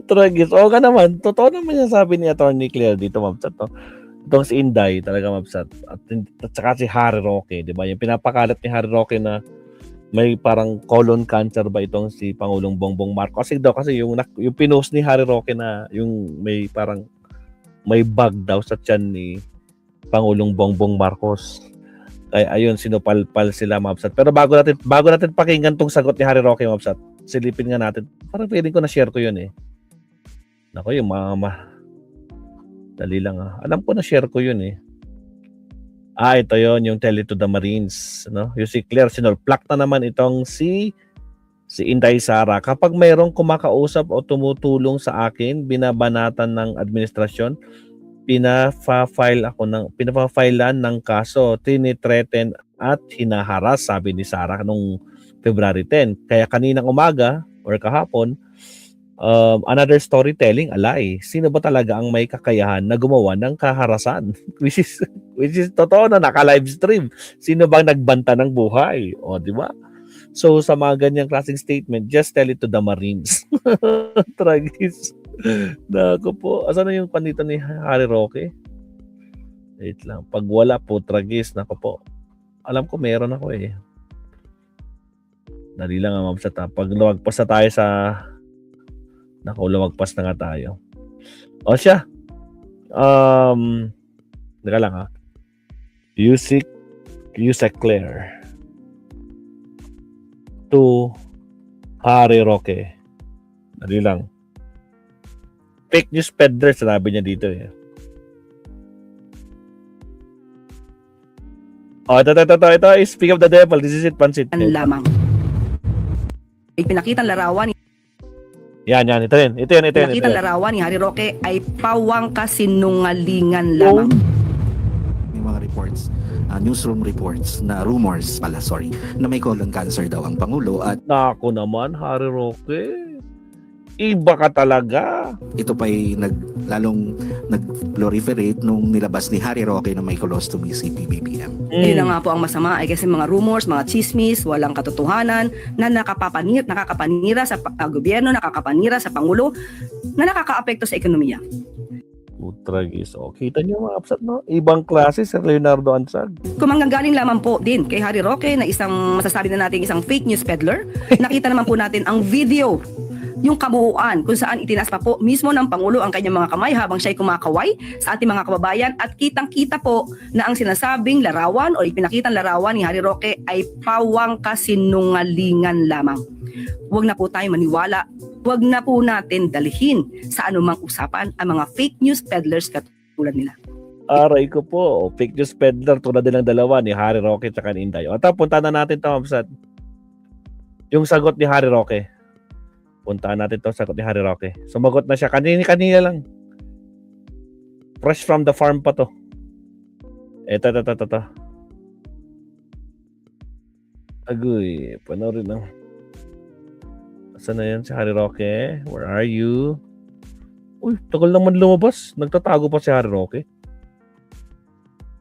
Tragis. Oo ka naman. Totoo naman yung sabi ni Attorney Claire dito, Mabsat. No? Itong si Inday, talaga, Mabsat. At saka si Harry Roque, di ba? Yung pinapakalat ni Harry Roque na may parang colon cancer ba itong si Pangulong Bongbong Marcos. Kasi yung pinost ni Harry Roque na yung may parang may bug daw sa tiyan ni Pangulong Bongbong Marcos. Kaya ayun, sinupalpal sila, Mabsat. Pero bago natin pakinggan tong sagot ni Harry Roque, Mabsat, silipin nga natin. Parang feeling ko na-share ko yun eh. Nako, yung dali lang ah. Alam ko na-share ko yun eh. Ito yon yung Tell It to the Marines. No? Yung si Claire, sinulplak na naman itong si Inday Sara. Kapag mayroong kumakausap o tumutulong sa akin, binabanatan ng administrasyon, pinapa-filean ng kaso, tinitreten at hinaharas, sabi ni Sara nung February 10. Kaya kaninang umaga or kahapon, another storytelling, alay. Sino ba talaga ang may kakayahan na gumawa ng kaharasan? which is totoo na naka-live stream. Sino bang nagbanta ng buhay? O, di ba? So, sa mga ganyang klaseng statement, just tell it to the Marines. Tragis. Nako po. Asan na yung panito ni Harry Roque? Wait lang. Pag wala po, tragis. Nako po. Alam ko meron ako eh. Dali lang ang Mabsat. Pag lumagpas na tayo sa... Nako, lumagpas na nga tayo. O siya. Teka lang ha. Yusek Claire. To Harry Roque. Dali lang. Fake news peddler, sinabi niya dito eh. Ito. Speak of the devil. This is it, Pansit. Lamang. Ipinakitang larawan Yan. Ito yan. Ipinakitang larawan ni Harry Roque ay pawang kasinungalingan lamang. May mga reports, newsroom reports na rumors na may colon cancer daw ang Pangulo at Nako naman, Harry Roque. Iba ka talaga. ito pa'y lalong nag-proliferate nung nilabas ni Harry Roque na may colostomy si PBBM. Yun na nga po ang masama ay kasi mga rumors, mga chismis, walang katotohanan na nakakapanira sa gobyerno, nakakapanira sa Pangulo, na nakakaapekto sa ekonomiya. Tragis. O, kita niyo mga Absat, no? Ibang klase si Leonardo Ansag. Kung manggagaling lamang po din kay Harry Roque na masasabi na natin isang fake news peddler, nakita naman po natin ang video, yung kabuuan kung saan itinaas pa po mismo ng Pangulo ang kanyang mga kamay habang siya'y kumakaway sa ating mga kababayan at kitang-kita po na ang sinasabing larawan o ipinakitang larawan ni Harry Roque ay pawang kasinungalingan lamang. Huwag na po tayo maniwala, huwag na po natin dalhin sa anumang usapan ang mga fake news peddlers katulad nila. Aray ko po, fake news peddler tulad nilang dalawa ni Harry Roque at ni Inday. O, punta na natin ito, Absat. Yung sagot ni Harry Roque. Puntaan natin ito, sagot ni Harry Roque. Sumagot na siya. Kanina lang. Fresh from the farm pa to. Ito. Agoy, panoorin lang. Saan na yan si Harry Roque? Where are you? Uy, tagal naman lumabas. Nagtatago pa si Harry Roque.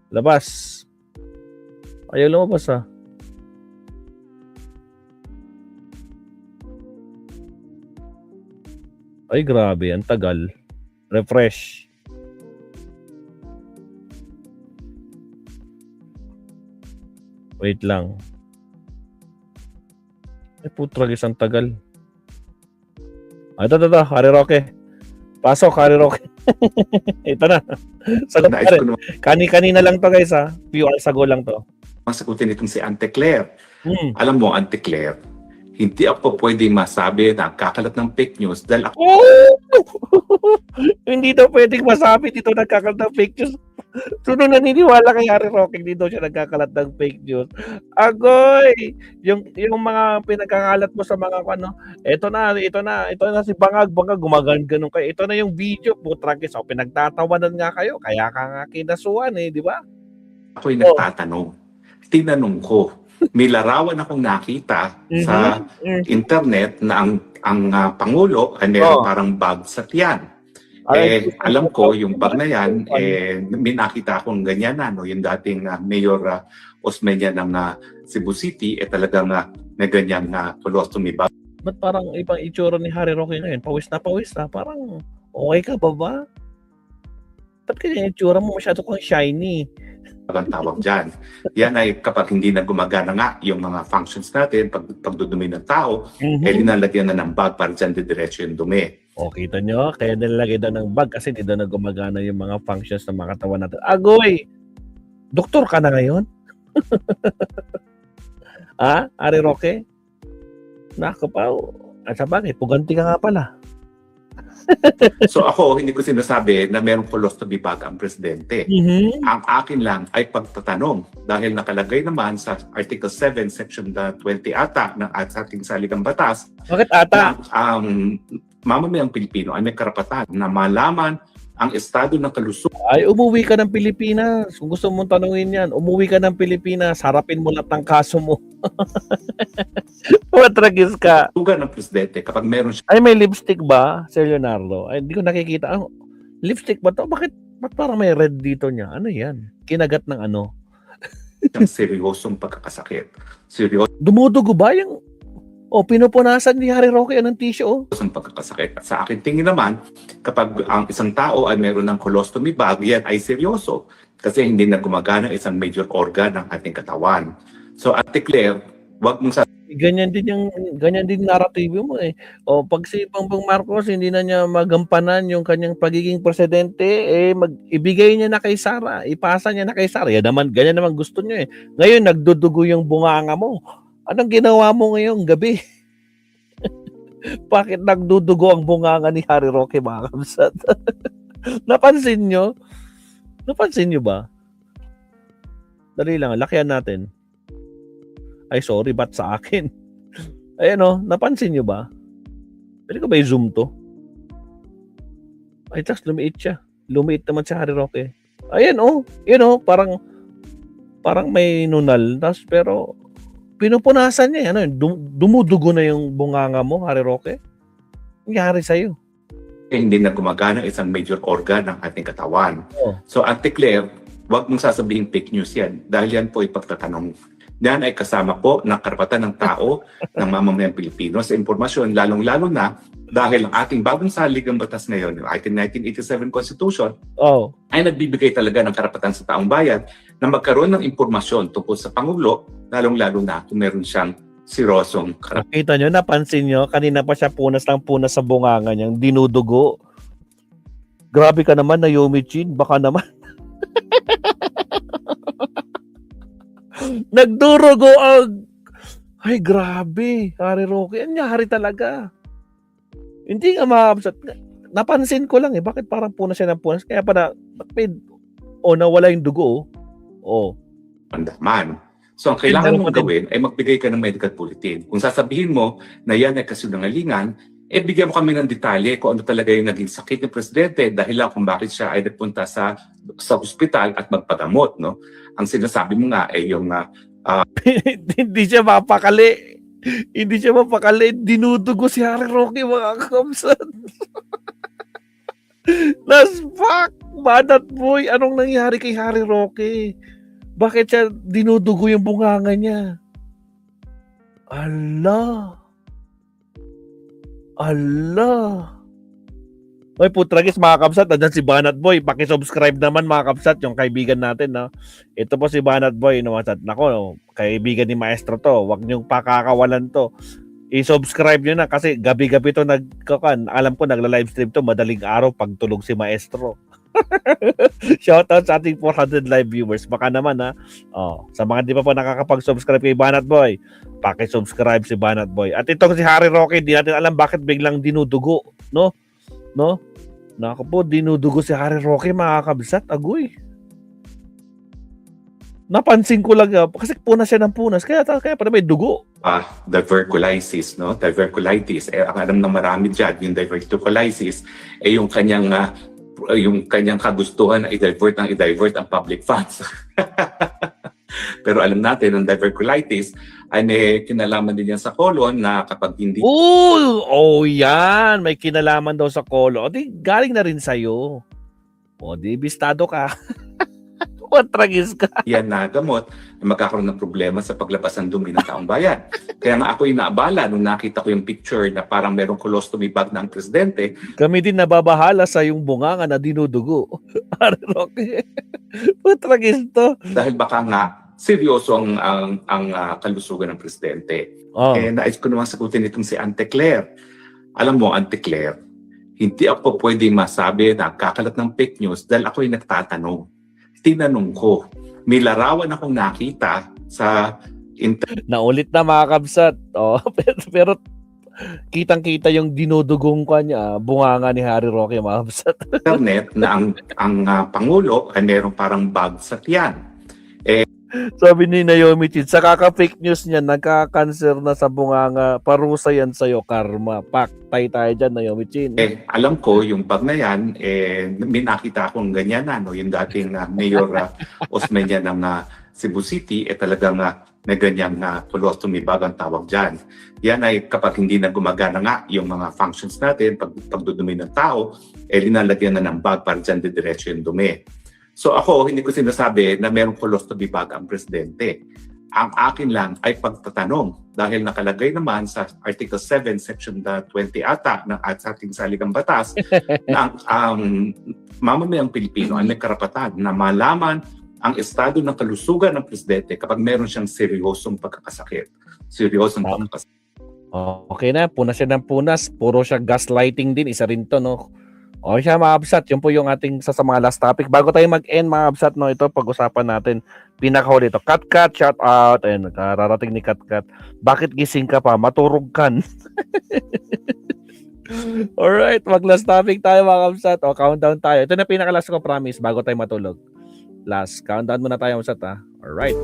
Labas. Ayaw lumabas ah. Ay, grabe. Ang tagal. Refresh. Wait lang. Ay, putragis ang tagal. Ito. Harry Roque. Pasok, Harry Roque. Ito na. Sagot na rin. Kanina lang to, guys, ha. Few hours ago lang to. Masagutin itong si Ante Claire. Alam mo, Ante Claire, hindi ako pwedeng masabi na kakalat ng fake news dahil ako... Hindi daw pwedeng masabi dito nagkakalat ng fake news. Sino naniniwala kay Harry Roque dito siya nagkakalat ng fake news? Agoy! Yung mga pinagkakalat mo sa mga ano, ito na si Bangag gumaganong kayo. Ito na yung video, putragis. O, pinagtatawanan nga kayo. Kaya ka nga kinasuhan di ba? Ako'y nagtatanong. Tinanong ko, may larawan akong nakita sa internet na ang Pangulo ay meron parang bag sa tiyan. Alam ko, yung bag na yan, may nakita akong ganyan na, yung dating Mayor Osmeña ng Cebu City, talagang may ganyan na colostomy bag. Ba't parang ibang itsura ni Harry Roque ngayon? Pawis na pawis na. Parang okay ka pa ba? Ba't kaya yung itsura mo masyado kang shiny? ang tawag dyan. Yan ay kapag hindi na gumagana nga yung mga functions natin, pagdudumi ng tao, linalagyan na ng bag para dyan didiretso yung dumi. O, kita nyo? Kaya nilalagay daw ng bag kasi hindi daw na gumagana yung mga functions ng mga katawan natin. Agoy! Doktor ka na ngayon? Harry Roque? Nako pa. At sa bagay, puganti ka nga pala. So ako, hindi ko sinasabi na merong colostomy bag ang presidente. Ang akin lang ay pagtatanong dahil nakalagay naman sa Article 7, Section 20 ata ng ating saligang batas. Bakit ata? Na mamamayang Pilipino ay may karapatan na malaman ang estado ng kalusugan. Ay, umuwi ka ng Pilipinas. Kung gusto mong tanungin yan, umuwi ka ng Pilipinas, harapin mo lahat ng kaso mo. Matragis ka. Ng presidente kapag meron siya Ay, may lipstick ba, Sir Leonardo? Ay, hindi ko nakikita. Lipstick ba to? Ba't parang may red dito niya? Ano yan? Kinagat ng ano? siyang seryosong pagkakasakit. Dumudugo ba yung... pinupunasan ni Harry Roque ng tissue, Seryosong pagkakasakit. At sa akin tingin naman, kapag ang isang tao ay meron ng colostomy bag, yan ay seryoso. Kasi hindi na gumagana isang major organ ng ating katawan. So, Ate Claire, wag mong Ganyan din narrative mo eh. Pag si Bongbong Marcos hindi na niya magampanan yung kanyang pagiging presidente, ibigay niya na kay Sara, ipasa niya na kay Sara. Ganyan naman gusto niya eh. Ngayon nagdudugo yung bunganga mo. Anong ginawa mo ngayong gabi? Bakit nagdudugo ang bunganga ni Harry Roque, mga kamsat? Napansin nyo? Napansin nyo ba? Dali lang, lakihan natin. Ay, sorry, ba't sa akin? Ayan napansin nyo ba? Pwede ko ba i-zoom to? Ay, tas lumiit siya. Lumiit naman si Harry Roque. Ayan yun parang may nunal. Tas, pero pinupunasan niya. Dumudugo na yung bunganga mo, Harry Roque. Nangyari sa'yo. hindi na gumagana isang major organ ng ating katawan. So, Ate Claire, wag mong sasabihin fake news yan dahil yan po ay pagtatanong. Yan ay kasama po ng karapatan ng tao ng mamamayang Pilipino sa impormasyon, lalong-lalo na dahil ang ating bagong saligang batas ngayon, yung ating 1987 Constitution, ay nagbibigay talaga ng karapatan sa taong bayan na magkaroon ng impormasyon tungkol sa Pangulo, lalong-lalo na kung meron siyang sirosong karapatan. Nakita nyo, napansin nyo, kanina pa siya punas sa bunganga niyang dinudugo. Grabe ka naman, Naomi Chin, baka naman. Nagdurugo ang... Ay, grabe. Harry Roque. Anyari talaga. Hindi nga makakabsat. Napansin ko lang bakit parang punas siya ng punas. Kaya pa nawala yung dugo. Pandaman. So, ang kailangan mong gawin ay magbigay ka ng medical bulletin. Kung sasabihin mo na yan ay kasinungalingan, bigyan mo kami ng detalye kung ano talaga yung naging sakit ng presidente dahil lang kung bakit siya ay nagpunta sa ospital at magpagamot, no? Ang sinasabi mo nga ay yung hindi siya mapakali. Hindi siya mapakali. Dinudugo si Harry Roque, mga kamsat. Naspak! Badat boy, anong nangyari kay Harry Roque? Bakit siya dinudugo yung bunganga niya? Allah! Ay, putragis mga kapsat, nandiyan si Banat Boy. Paki-subscribe naman mga kapsat, yung kaibigan natin. No? Ito po si Banat Boy. Nako, kaibigan ni Maestro to. Huwag niyong pakakawalan to. I-subscribe niyo na kasi gabi-gabi to alam ko nagla-livestream to madaling araw pag tulog si Maestro. Shoutout sa ating 400 live viewers. Baka naman sa mga di pa po nakakapag-subscribe kay Banat Boy, paki-subscribe si Banat Boy. At itong si Harry Roque, di natin alam bakit biglang dinudugo, no? Nako po, dinudugo si Harry Roque, mga kabsat, agoy. Napansin ko lang kasi punas siya ng punas, kaya pa may dugo. Diverculosis, no? Diverculitis. Ang alam ng marami dyan, yung diverticulitis, yung kanyang kagustuhan na i-divert ang public funds. Pero alam natin, ang diverculitis ay may kinalaman din yan sa colon na kapag hindi... yan! May kinalaman daw sa colon. Di, galing na rin sa'yo. Di, bistado ka. Tragis ka. yan na gamot, magkakaroon ng problema sa paglabas ng dumi ng taong bayan. Kaya nga ako'y naabala nung nakita ko yung picture na parang merong colostomy bag ng presidente. Kami din nababahala sa yung bunganga na dinudugo. Harry Roque. Tragis to. Dahil baka nga seryoso ang kalusugan ng presidente. Oh. Nais ko naman sagutin itong si Ante Claire. Alam mo, Ante Claire, hindi ako pwedeng masabi na kakalat ng fake news dahil ako'y nagtatanong. Tinanong ko, may larawan akong nakita sa Naulit na mga kabsat. Oh, pero kitang-kita yung dinudugong ka niya, bunganga ni Harry Roque, mga kabsat. internet na ang Pangulo ay merong parang bag sa tiyan. Sabi ni Naomi Chin, sa kaka-fake news niya, nagka-cancer na sa bunganga, parusa yan sa'yo, karma. Paktay tayo dyan, Naomi Chin. Alam ko, yung bag na yan, may nakita akong ganyan na, no? Yung dating Mayor Osmeña ng Cebu City, talagang may ganyang colostomy bag ang tawag dyan. Yan ay kapag hindi na gumagana nga yung mga functions natin, pagdudumi ng tao, linalagyan na ng bag para dyan didiretso yung dumi. So ako, hindi ko sinasabi na merong colostomy bag ang presidente. Ang akin lang ay pagtatanong dahil nakalagay naman sa Article 7, Section 20 ata ng ating saligang batas na ang mamamayang Pilipino ay may karapatan na malaman ang estado ng kalusugan ng presidente kapag meron siyang seryosong pagkakasakit. Okay na, punas siya ng punas. Puro siya gaslighting din. Isa rin to, no? O siya, mga absat, yun po yung ating sa mga last topic. Bago tayo mag-end, mga absat, no, ito, pag-usapan natin, pinakahuli ito. Kat, shout out. Ayun, kararating ni Kat. Bakit gising ka pa? Maturog kan. Alright, mag-last topic tayo, mga absat. O, countdown tayo. Ito na pinaka-last ko, promise, bago tayo matulog. Last, countdown muna tayo, absat, ha? Alright.